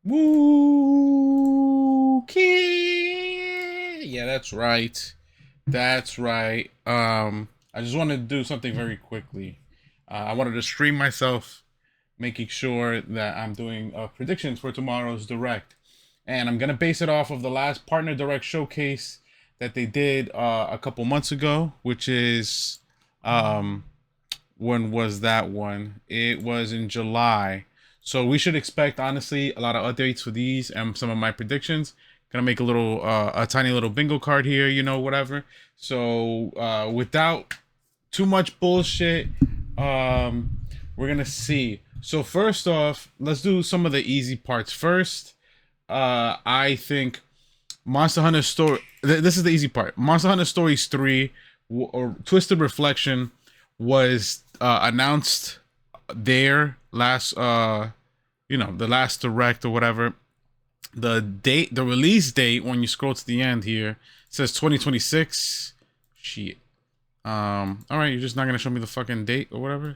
Woo! Yeah, that's right. That's right. I just wanted to do something very quickly. I wanted to stream myself, making sure that I'm doing predictions for tomorrow's direct, and I'm gonna base it off of the last partner direct showcase that they did a couple months ago, which is um, when was that one? It was in July. So we should expect honestly a lot of updates for these and some of my predictions. Gonna make a little a tiny little bingo card here, whatever. So without too much bullshit, we're gonna see. So first off, let's do some of the easy parts first. I think Monster Hunter Story. This is the easy part. Monster Hunter Stories 3 or Twisted Reflection was announced there last the last direct or whatever. The release date when you scroll to the end here says 2026. Shit. All right, you're just not gonna show me the fucking date or whatever.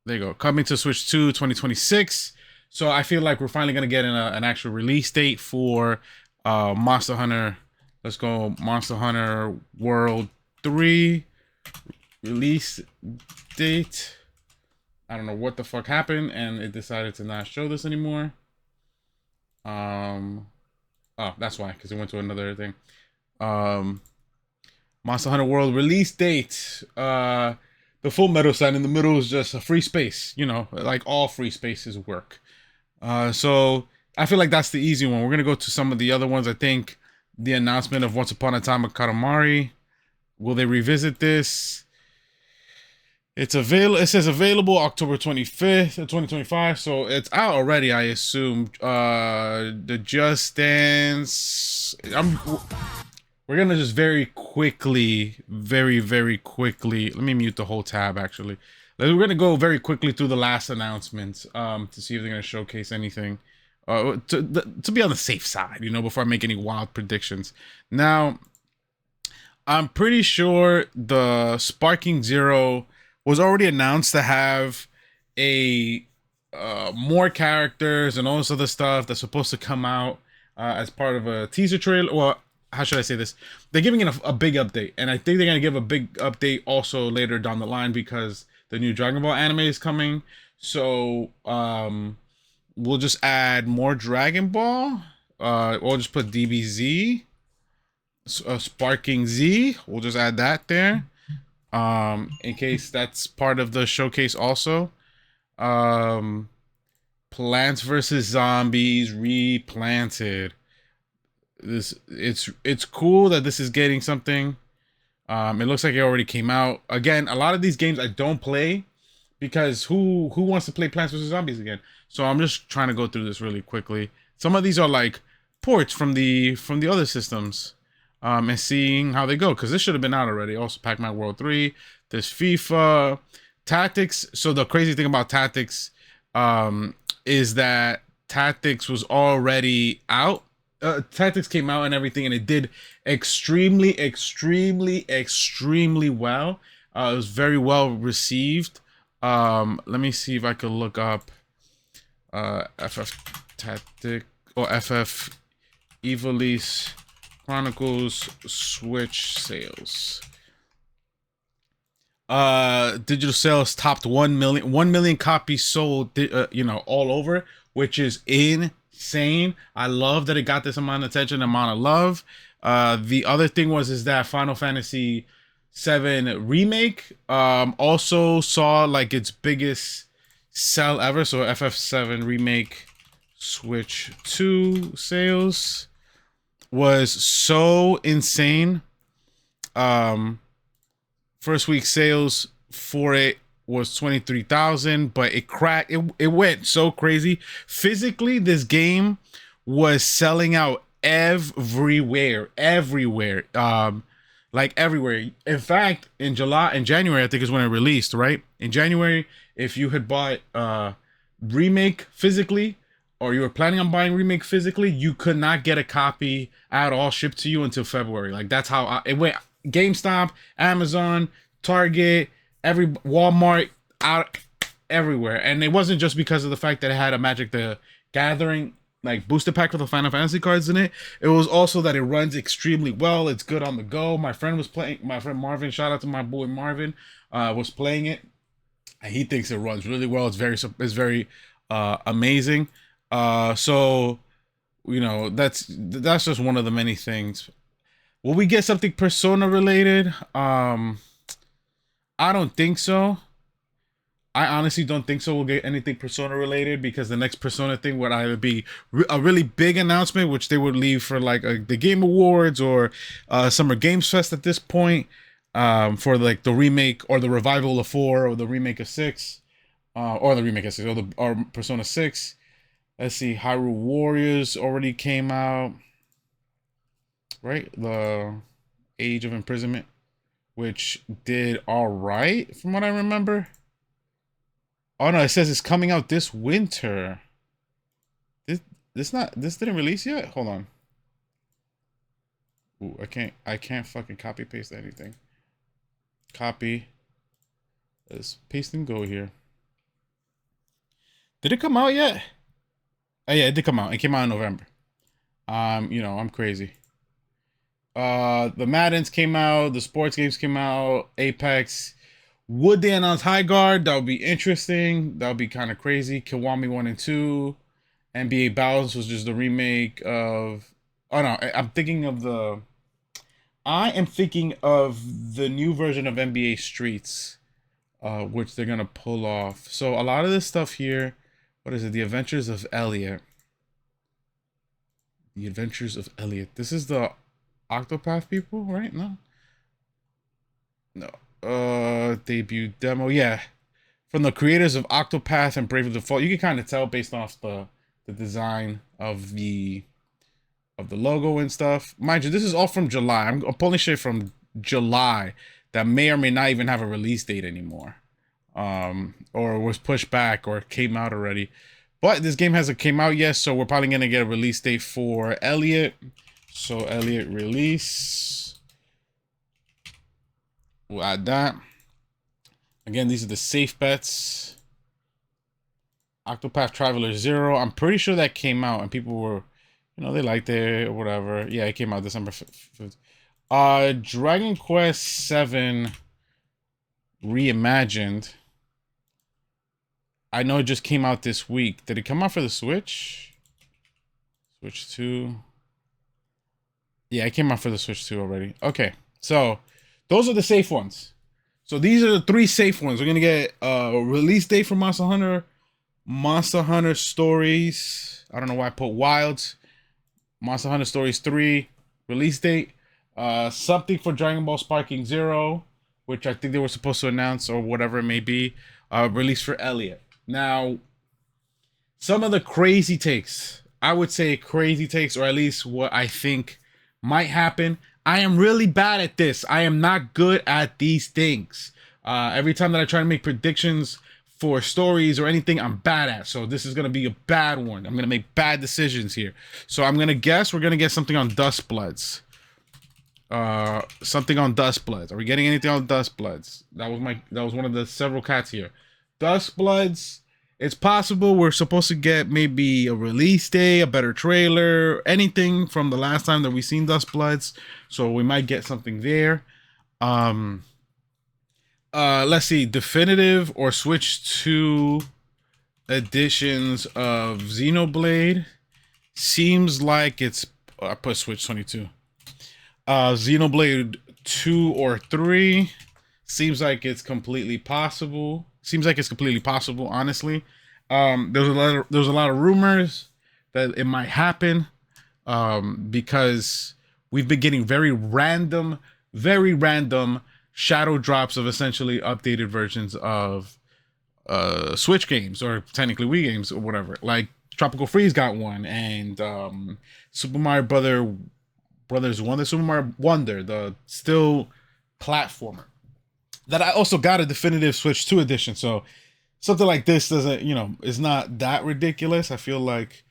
There you go. Coming to Switch 2 2026. So I feel like we're finally gonna get an actual release date for Monster Hunter. Let's go Monster Hunter World 3 release date. I don't know what the fuck happened and it decided to not show this anymore. Oh, that's why, because it went to another thing. Monster Hunter World release date. The full metal sign in the middle is just a free space, like all free spaces work. So I feel like that's the easy one. We're gonna go to some of the other ones. I think the announcement of Once Upon a Time of Katamari. Will they revisit this? It's available. It says available October 25th, 2025. So it's out already, I assume. The Just Dance. We're gonna just very quickly, very quickly. Let me mute the whole tab. Actually, we're gonna go very quickly through the last announcements to see if they're gonna showcase anything. To be on the safe side, before I make any wild predictions. Now, I'm pretty sure the Sparking Zero was already announced to have a more characters and all this other stuff that's supposed to come out as part of a teaser trailer. Well, how should I say this? They're giving it a big update, and I think they're gonna give a big update also later down the line because the new Dragon Ball anime is coming. So we'll just add more Dragon Ball. We'll just put DBZ, Sparking Z. We'll just add that there, in case that's part of the showcase also. Plants vs Zombies replanted. It's cool that this is getting something. It looks like it already came out. Again, a lot of these games I don't play because who wants to play Plants vs Zombies again? So I'm just trying to go through this really quickly. Some of these are like ports from the other systems, and seeing how they go, because this should have been out already. Also, Pac-Man World 3. There's FIFA Tactics. So the crazy thing about Tactics is that Tactics was already out. Tactics came out and everything, and it did extremely well. It was very well received. Let me see if I could look up FF Tactic or FF Ivalice Chronicles Switch sales. Digital sales topped 1 million copies sold, all over, which is insane. I love that it got this amount of attention, amount of love. The other thing is that Final Fantasy 7 remake also saw like its biggest sell ever. So FF7 remake Switch 2 sales was so insane. First week sales for it was 23,000, but it went so crazy. Physically, this game was selling out everywhere. Like everywhere. In fact, in January, I think is when it released, right? In January, if you had bought remake physically, or you were planning on buying remake physically, you could not get a copy at all shipped to you until February. Like that's how it went. GameStop, Amazon, Target, Walmart, out everywhere. And it wasn't just because of the fact that it had a Magic the gathering like booster pack with the Final Fantasy cards in it. It was also that it runs extremely well. It's good on the go. My friend was playing. My friend Marvin, shout out to my boy Marvin, was playing it. And he thinks it runs really well. It's very amazing. So that's just one of the many things. Will we get something Persona related? I don't think so. I honestly don't think so. We'll get anything Persona related because the next Persona thing would either be a really big announcement, which they would leave for like the Game Awards or Summer Games Fest at this point, for like the remake or the revival of 4 or the remake of 6, or the remake of 6 or Persona 6. Let's see, Hyrule Warriors already came out, right? The Age of Imprisonment, which did all right from what I remember. Oh no, it says it's coming out this winter. This didn't release yet? Hold on. Ooh, I can't fucking copy paste anything. Copy. Let's paste and go here. Did it come out yet? Oh yeah, it did come out. It came out in November. I'm crazy. The Maddens came out, the sports games came out, Apex. Would they announce High Guard? That would be interesting. That would be kind of crazy. Kiwami 1 and 2. NBA Balance was just the remake of. Oh no, I am thinking of the new version of NBA Streets, which they're gonna pull off. So a lot of this stuff here, what is it? The Adventures of Elliot. The Adventures of Elliot. This is the Octopath people, right? No. Debut demo. Yeah. From the creators of Octopath and Bravely Default. You can kind of tell based off the design of the logo and stuff. Mind you, this is all from July. I'm pulling shit from July that may or may not even have a release date anymore. Or was pushed back or came out already. But this game hasn't came out yet, so we're probably gonna get a release date for Elliot. So Elliot release. We'll add that. Again, these are the safe bets. Octopath Traveler 0. I'm pretty sure that came out and people were, they liked it or whatever. Yeah, it came out December 5th. Dragon Quest 7 Reimagined. I know it just came out this week. Did it come out for the Switch? Switch 2. Yeah, it came out for the Switch 2 already. Okay, so those are the safe ones. So these are the 3 safe ones. We're going to get a release date for Monster Hunter. Monster Hunter Stories. I don't know why I put Wilds. Monster Hunter Stories 3. Release date. Something for Dragon Ball Sparking Zero, which I think they were supposed to announce or whatever it may be. Release for Elliot. Now, some of the crazy takes. I would say crazy takes, or at least what I think might happen. I am really bad at this. I am not good at these things. Every time that I try to make predictions for stories or anything, I'm bad at. So this is going to be a bad one. I'm going to make bad decisions here. So I'm going to guess we're going to get something on Dustbloods. Something on Dustbloods. Are we getting anything on Dustbloods? That was one of the several cats here. Dustbloods. It's possible we're supposed to get maybe a release day, a better trailer, anything from the last time that we seen Dustbloods. So we might get something there. Let's see, definitive or Switch 2 editions of Xenoblade. Seems like it's I put Switch 22. Xenoblade 2 or 3. Seems like it's completely possible. Honestly. There's a lot of rumors that it might happen, because we've been getting very random shadow drops of essentially updated versions of Switch games, or technically Wii games or whatever. Like Tropical Freeze got one, and Super Mario Brothers Wonder, Super Mario Wonder, the still platformer. That I also got a definitive Switch 2 edition, so something like this doesn't, is not that ridiculous. I feel like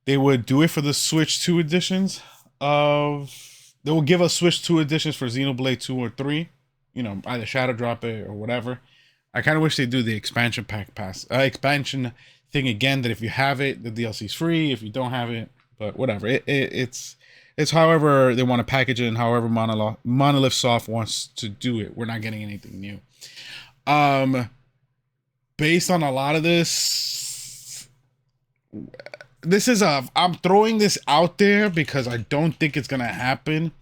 they would do it for the Switch 2 editions they will give us Switch 2 editions for Xenoblade 2 or 3, either shadow drop it or whatever. I kind of wish they do the expansion thing again that if you have it, the DLC is free. If you don't have it, but whatever. It's however they want to package it and however Monolith Soft wants to do it. We're not getting anything new. Based on a lot of this is I'm throwing this out there because I don't think it's gonna happen.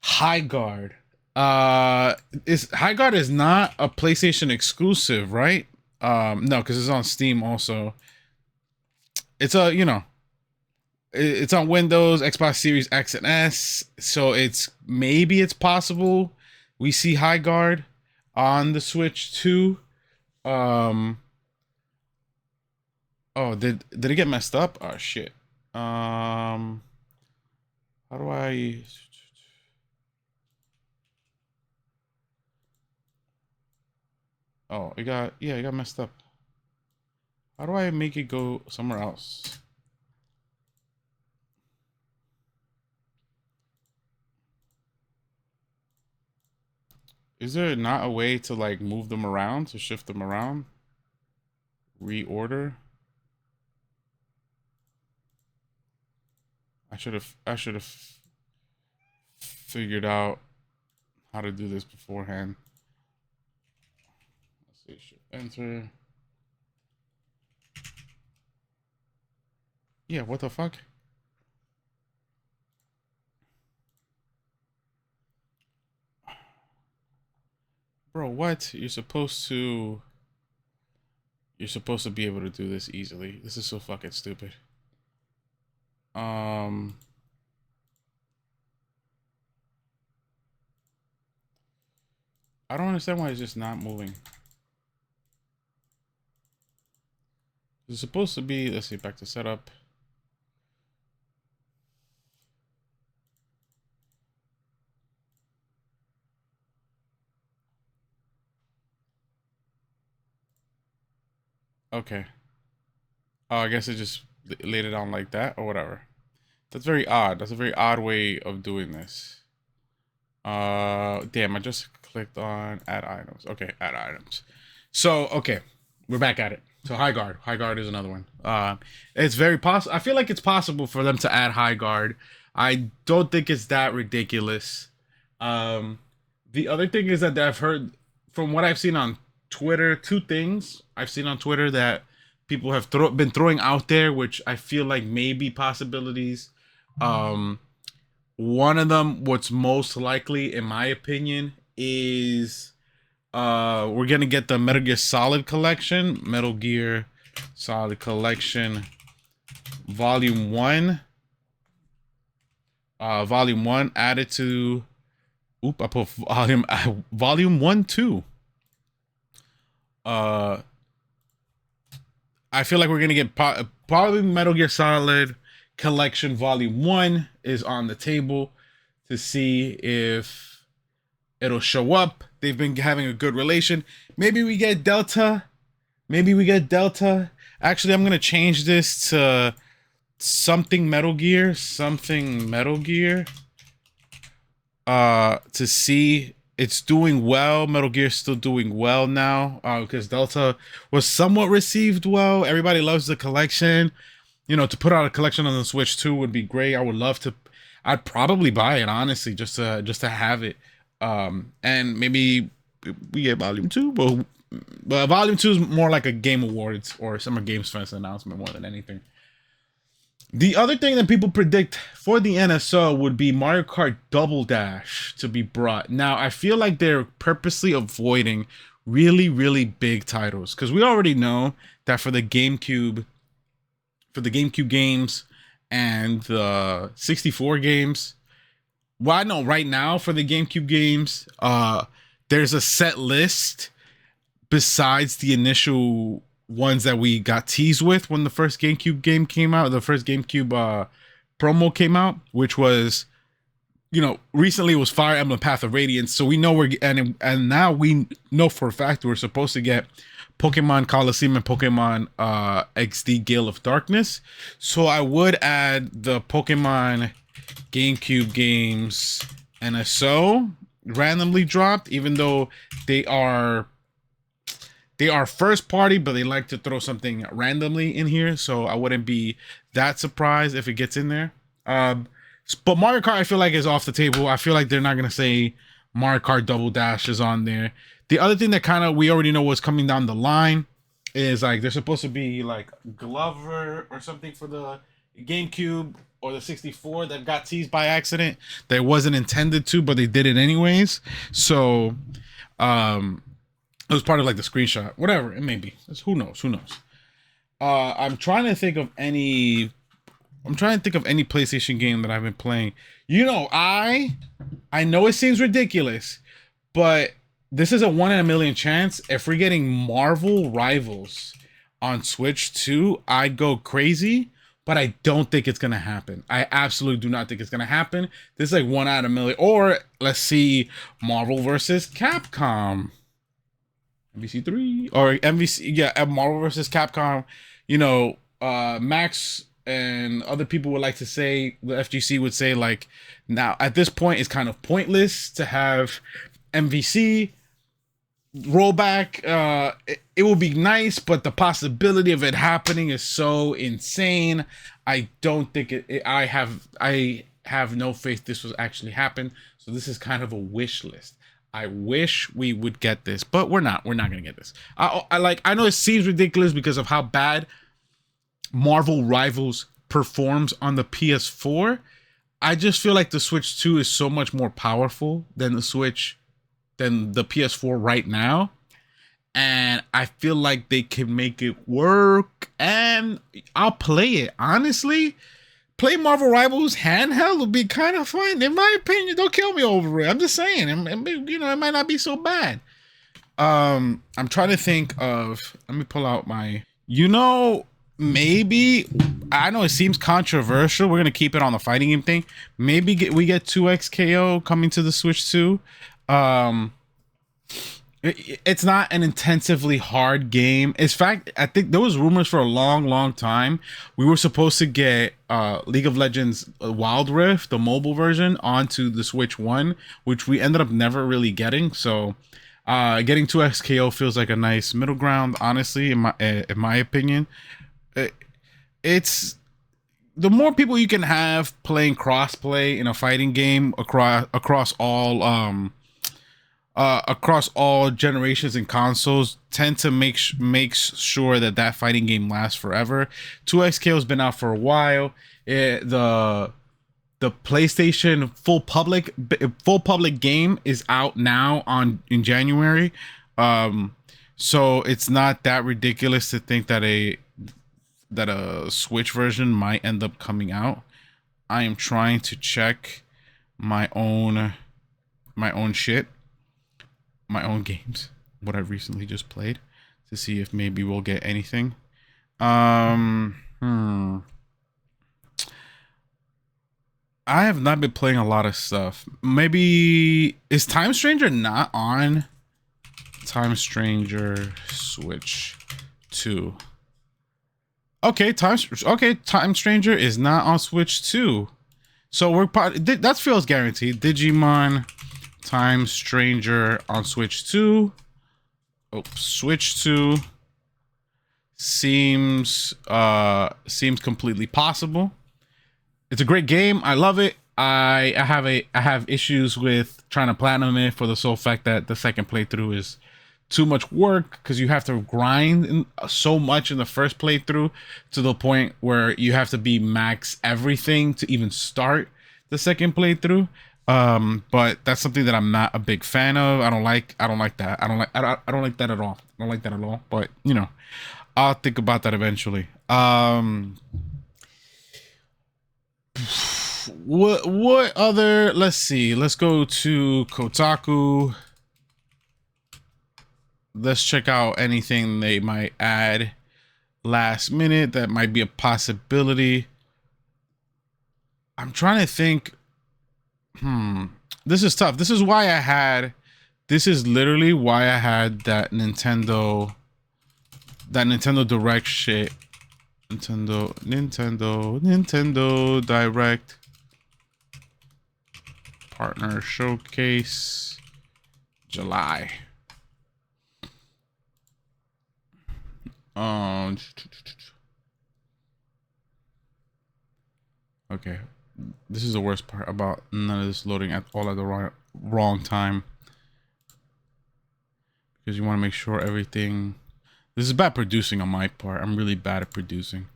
Highguard. Highguard is not a PlayStation exclusive, right? No, because it's on Steam also. It's it's on Windows, Xbox Series X and S, so maybe it's possible we see Highguard on the Switch too. Oh, did it get messed up? Oh shit. How do I? Oh, it got messed up. How do I make it go somewhere else? Is there not a way to like move them around, to shift them around? Reorder? I should have figured out how to do this beforehand. Let's see, enter. Yeah, what the fuck? Bro, what? You're supposed to be able to do this easily. This is so fucking stupid. I don't understand why it's just not moving. It's supposed to be, let's see, back to setup. Okay. Oh, I guess it just laid it on like that or whatever. That's very odd. That's a very odd way of doing this. Damn, I just clicked on add items. Okay, add items. So, okay, we're back at it. So Highguard. Highguard is another one. It's very possible. I feel like it's possible for them to add Highguard. I don't think it's that ridiculous. The other thing is that I've heard from what I've seen on Twitter, two things I've seen on Twitter that people have been throwing out there, which I feel like may be possibilities. One of them, what's most likely, in my opinion, is we're gonna get the Metal Gear Solid collection, Metal Gear Solid Collection, Volume 1. Volume 1 added to. Oop! I put Volume 1 too. I feel like we're gonna get probably Metal Gear Solid Collection Volume 1 is on the table to see if it'll show up. They've been having a good relation. Maybe we get Delta. Actually, I'm gonna change this to something Metal Gear. To see it's doing well. Metal Gear's still doing well now because Delta was somewhat received well. Everybody loves the collection. You know, to put out a collection on the Switch 2 would be great. I would love to. I'd probably buy it, honestly, just to have it. And maybe we get Volume 2, but Volume 2 is more like a Game Awards or Summer Games Fest announcement more than anything. The other thing that people predict for the NSO would be Mario Kart Double Dash to be brought. Now, I feel like they're purposely avoiding really, really big titles because we already know that for the GameCube games and the 64 games, well, I know right now for the GameCube games, there's a set list besides the initial ones that we got teased with when the first GameCube game came out, the first GameCube promo came out, which was, you know, recently it was Fire Emblem Path of Radiance. So we know and now we know for a fact we're supposed to get Pokemon Colosseum and Pokemon XD Gale of Darkness. So I would add the Pokemon GameCube games NSO randomly dropped, even though they are they are first party, but they like to throw something randomly in here, so I wouldn't be that surprised if it gets in there. But Mario Kart, I feel like is off the table. I feel like they're not gonna say Mario Kart Double Dash is on there. The other thing that kind of we already know what's coming down the line is like there's supposed to be like Glover or something for the GameCube or the 64 that got teased by accident. That wasn't intended to, but they did it anyways. So, it was part of like the screenshot, whatever it may be. Who knows? Who knows? I'm trying to think of any. I'm trying to think of any PlayStation game that I've been playing. You know, I know it seems ridiculous, but this is a 1 in a million chance. If we're getting Marvel Rivals on Switch 2, I'd go crazy, but I don't think it's gonna happen. I absolutely do not think it's gonna happen. This is like 1 out of a million. Or let's see Marvel versus Capcom. MVC3 or MVC, yeah, Marvel versus Capcom. You know, Max and other people would like to say, the FGC would say, like, now at this point it's kind of pointless to have MVC rollback. It will be nice, but the possibility of it happening is so insane. I don't think I have no faith this will actually happen. So this is kind of a wish list. I wish we would get this, but we're not gonna get this. I know it seems ridiculous because of how bad Marvel Rivals performs on the PS4. I just feel like the Switch 2 is so much more powerful than the PS4 right now. And I feel like they can make it work, and I'll play it. Honestly, play Marvel Rivals handheld would be kind of fun. In my opinion, don't kill me over it. I'm just saying, you know, it might not be so bad. I'm trying to think of, let me pull out my, you know, maybe, I know it seems controversial. We're going to keep it on the fighting game thing. Maybe we get 2XKO coming to the Switch 2. It's not an intensively hard game. In fact, I think there was rumors for a long time we were supposed to get League of Legends Wild Rift, the mobile version, onto the Switch 1, which we ended up never really getting. So getting 2XKO feels like a nice middle ground, honestly, in my opinion. It's the more people you can have playing crossplay in a fighting game across all generations and consoles tend to make sure that fighting game lasts forever. 2XKO has been out for a while. The PlayStation full public game is out now in January. So it's not that ridiculous to think that a Switch version might end up coming out. I am trying to check my own shit, my own games, what I've recently just played, to see if maybe we'll get anything. I have not been playing a lot of stuff. Maybe is Time Stranger not on Time Stranger Switch 2? Okay, Time Stranger is not on Switch 2. So that feels guaranteed. Digimon Time Stranger on Switch 2. Oh, Switch 2 seems completely possible. It's a great game. I love it. I have issues with trying to platinum it for the sole fact that the second playthrough is too much work, because you have to grind so much in the first playthrough to the point where you have to be max everything to even start the second playthrough. But that's something that I'm not a big fan of. I don't like that. I don't like that at all. I don't like that at all. But you know, I'll think about that eventually. What other? Let's see. Let's go to Kotaku. Let's check out anything they might add last minute that might be a possibility. I'm trying to think. This is tough. This is literally why I had that Nintendo Direct shit. Nintendo Direct Partner Showcase July. Okay, this is the worst part about none of this loading at all at the wrong time, because you want to make sure everything. This is bad producing on my part. I'm really bad at producing.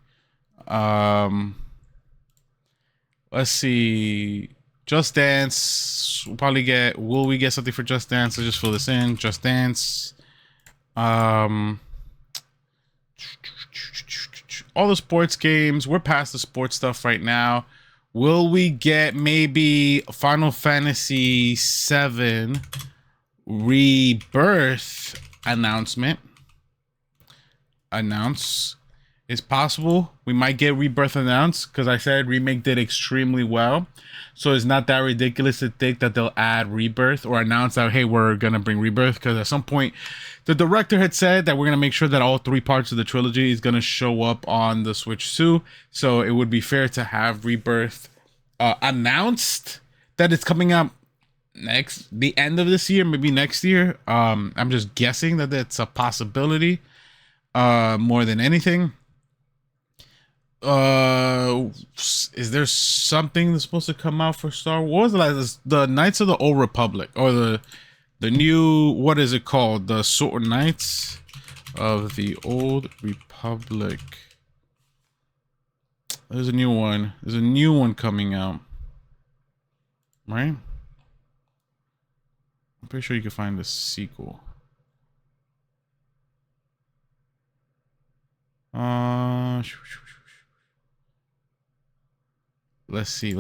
Let's see. Just Dance. We'll probably get. Will we get something for Just Dance? Let's just fill this in. Just Dance. All the sports games. We're past the sports stuff right now. Will we get maybe Final Fantasy VII Rebirth announcement? It's possible we might get Rebirth announced, because I said Remake did extremely well. So it's not that ridiculous to think that they'll add Rebirth or announce that, hey, we're going to bring Rebirth, because at some point the director had said that we're going to make sure that all 3 parts of the trilogy is going to show up on the Switch 2. So it would be fair to have Rebirth announced that it's coming out the end of this year, maybe next year. I'm just guessing that that's a possibility more than anything. Is there something that's supposed to come out for Star Wars? Like the Knights of the Old Republic, or the new, what is it called? The Sword Knights of the Old Republic. There's a new one. There's a new one coming out, right? I'm pretty sure you can find the sequel. Let's see.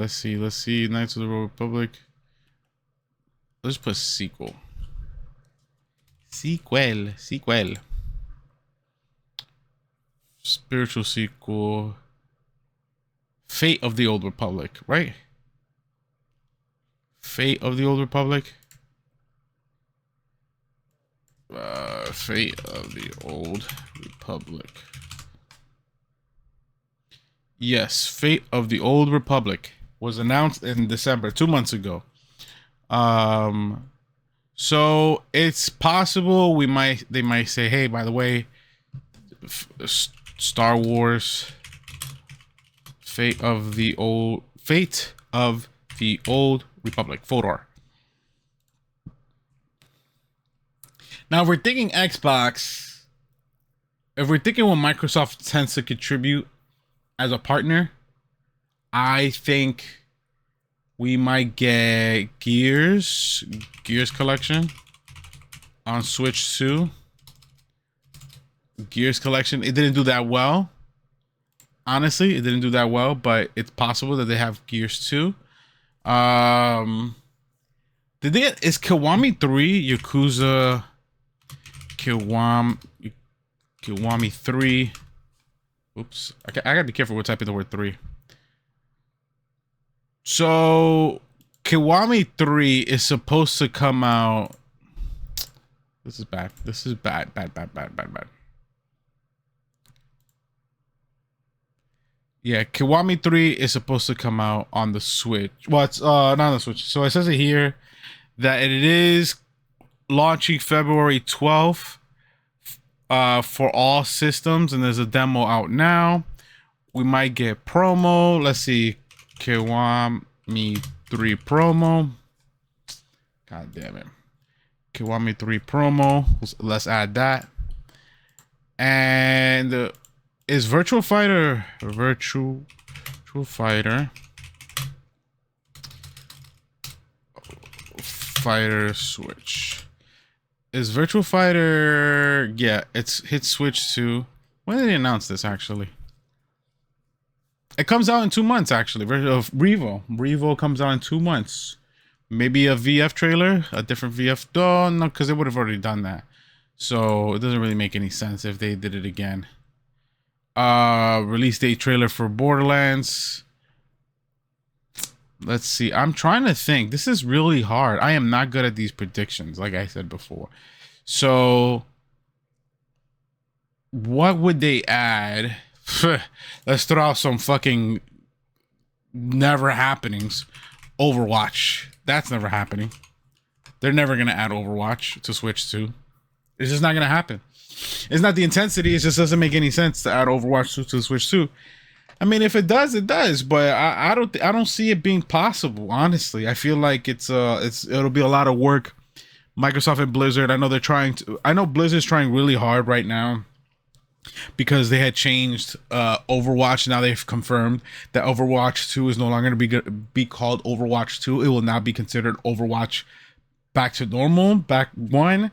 Knights of the Old Republic. Let's put sequel. Sequel. Spiritual sequel. Fate of the Old Republic, right? Fate of the Old Republic. Fate of the Old Republic. Yes, Fate of the Old Republic was announced in December, 2 months ago. So it's possible they might say, hey, by the way, Star Wars Fate of the Old Republic, Fodor. Now, if we're thinking Xbox, if we're thinking what Microsoft tends to contribute as a partner, I think we might get Gears Collection on Switch 2. Gears Collection, it didn't do that well. Honestly, it didn't do that well, but it's possible that they have Gears 2. Is Kiwami 3 Yakuza Kiwami 3? Oops, I gotta be careful with typing the word 3. So Kiwami 3 is supposed to come out. This is bad. Yeah, Kiwami 3 is supposed to come out on the Switch. Well, it's not on the Switch. So it says it here that it is launching February 12th for all systems, and there's a demo out now. We might get promo. Let's see, Kiwami 3 promo. God damn it. Kiwami 3 promo. Let's add that. And is Virtual Fighter Switch? Is Virtual Fighter? Yeah, it's hit Switch 2. When did they announce this? Actually, it comes out in 2 months. Actually, Revo comes out in 2 months. Maybe a VF trailer, a different VF. Oh, no, because they would have already done that. So it doesn't really make any sense if they did it again. Release date trailer for Borderlands. Let's see. I'm trying to think. This is really hard. I am not good at these predictions, like I said before. So what would they add? Let's throw out some fucking never happenings. Overwatch. That's never happening. They're never going to add Overwatch to Switch 2. It's just not going to happen. It's not the intensity. It just doesn't make any sense to add Overwatch 2 to the Switch 2. I mean, if it does, it does. But I don't see it being possible. Honestly, I feel like it'll be a lot of work. Microsoft and Blizzard. I know they're trying to. I know Blizzard's trying really hard right now because they had changed Overwatch. Now they've confirmed that Overwatch 2 is no longer going to be called Overwatch 2. It will now be considered Overwatch back to normal, back one.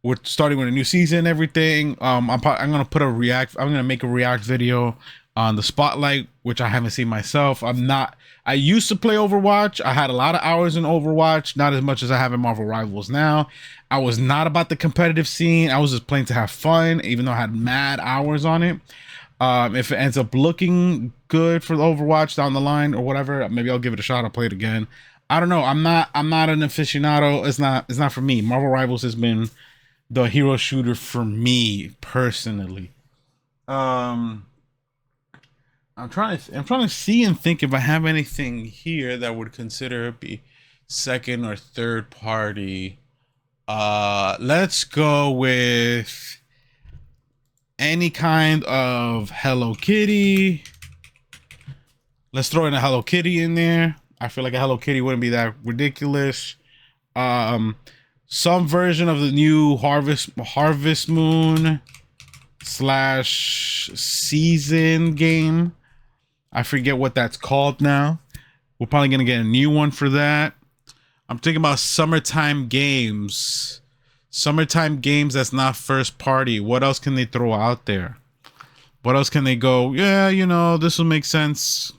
We're starting with a new season and everything. I'm gonna put a react. I'm gonna make a react video on the Spotlight, which I haven't seen myself. I used to play Overwatch. I had a lot of hours in Overwatch, not as much as I have in Marvel Rivals now. I was not about the competitive scene. I was just playing to have fun, even though I had mad hours on it. If it ends up looking good for the Overwatch down the line or whatever, maybe I'll give it a shot. I'll play it again. I don't know. I'm not an aficionado. It's not for me. Marvel Rivals has been the hero shooter for me personally. I'm trying to see and think if I have anything here that would consider it be second or third party. Let's go with any kind of Hello Kitty. Let's throw in a Hello Kitty in there. I feel like a Hello Kitty wouldn't be that ridiculous. Some version of the new Harvest Moon / season game. I forget what that's called now. We're probably gonna get a new one for that. I'm thinking about summertime games. Summertime games that's not first party. What else can they throw out there? What else can they go? Yeah, you know, this will make sense.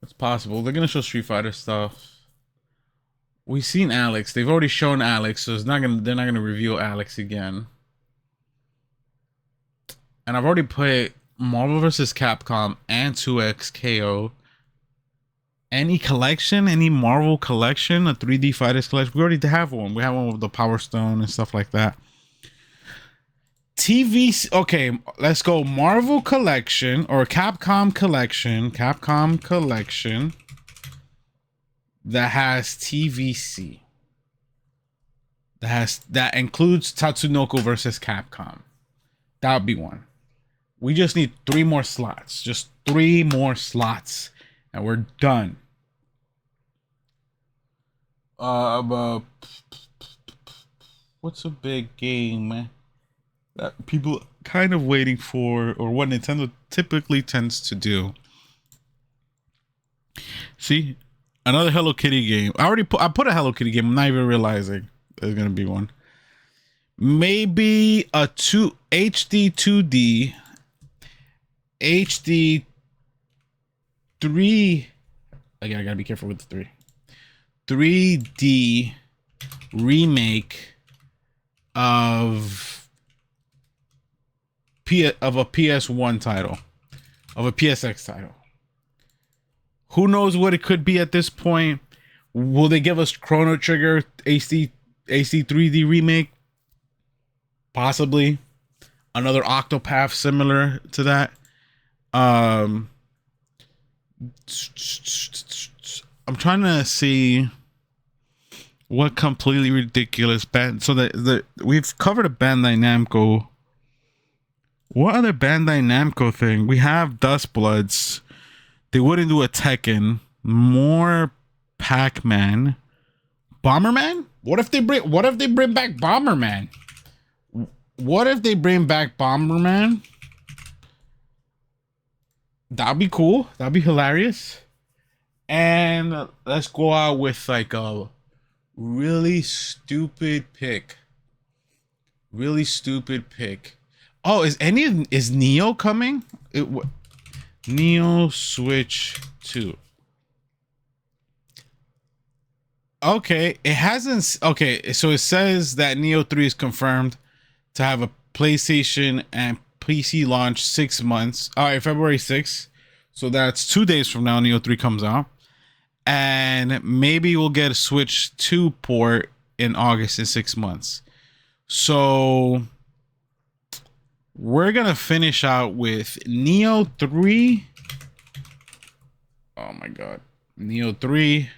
It's possible. They're gonna show Street Fighter stuff. We've seen Alex. They've already shown Alex, so they're not gonna reveal Alex again. And I've already played Marvel vs. Capcom and 2XKO. Any collection, any Marvel collection, a 3D Fighters collection. We already have one. We have one with the Power Stone and stuff like that. TV, okay, let's go Marvel collection or Capcom collection that has TVC. That includes Tatsunoko versus Capcom. That would be one. We just need 3 more slots. Just 3 more slots and we're done. What's a big game that people kind of waiting for, or what Nintendo typically tends to do? See, another Hello Kitty game. I put a Hello Kitty game. I'm not even realizing there's gonna be one. Maybe a HD 2D, HD 3. Again, I gotta be careful with the 3. 3D remake of a PS1 title, of a PSX title. Who knows what it could be at this point? Will they give us Chrono Trigger AC 3D remake? Possibly. Another Octopath similar to that. I'm trying to see what completely ridiculous band. So we've covered a Bandai Namco. What other Bandai Namco thing? We have Dust Bloods. They wouldn't do a Tekken. More Pac-Man. Bomberman? What if they bring back Bomberman? What if they bring back Bomberman? That'd be cool. That'd be hilarious. And let's go out with like a really stupid pick. Really stupid pick. Oh, is Neo coming? Neo Switch 2. Okay, it hasn't. Okay, so it says that Neo 3 is confirmed to have a PlayStation and PC launch 6 months. All right, February 6th. So that's 2 days from now. Neo 3 comes out, and maybe we'll get a Switch 2 port in August in 6 months. So we're gonna finish out with Neo 3. Oh my god. Neo 3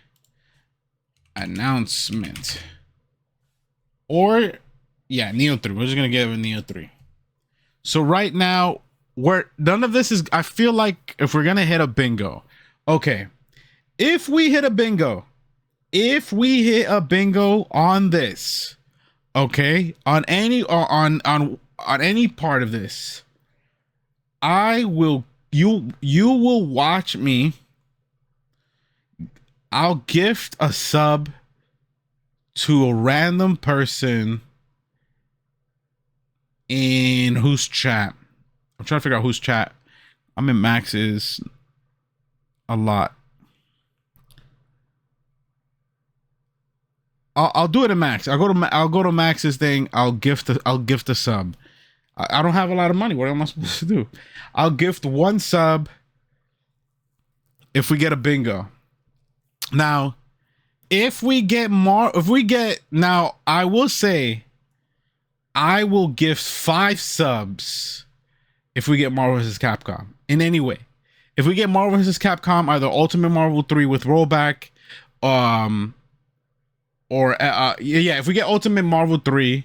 announcement. Or, yeah, Neo 3. We're just going to give it Neo 3. So right now, none of this is, I feel like if we're going to hit a bingo. Okay. If we hit a bingo on this, okay, on any part of this, you will watch me. I'll gift a sub to a random person in whose chat. I'm trying to figure out whose chat. I'm in Max's a lot. I'll do it in Max. I'll go to Max's thing. I'll gift a sub. I don't have a lot of money. What am I supposed to do? I'll gift one sub if we get a bingo. Now, now I will say I will gift 5 subs if we get Marvel vs. Capcom in any way. If we get Marvel vs. Capcom, either Ultimate Marvel 3 with rollback, if we get Ultimate Marvel 3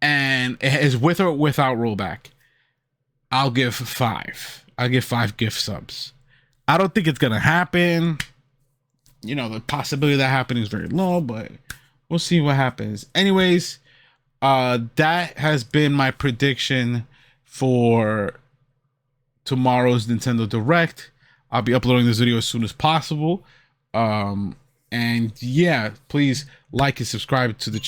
and it is with or without rollback, I'll give 5. I'll give 5 gift subs. I don't think it's gonna happen. You know, the possibility of that happening is very low, but we'll see what happens. Anyways, that has been my prediction for tomorrow's Nintendo Direct. I'll be uploading this video as soon as possible. And yeah, please like and subscribe to the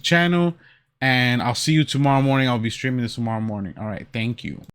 channel, and I'll see you tomorrow morning. I'll be streaming this tomorrow morning. All right, thank you.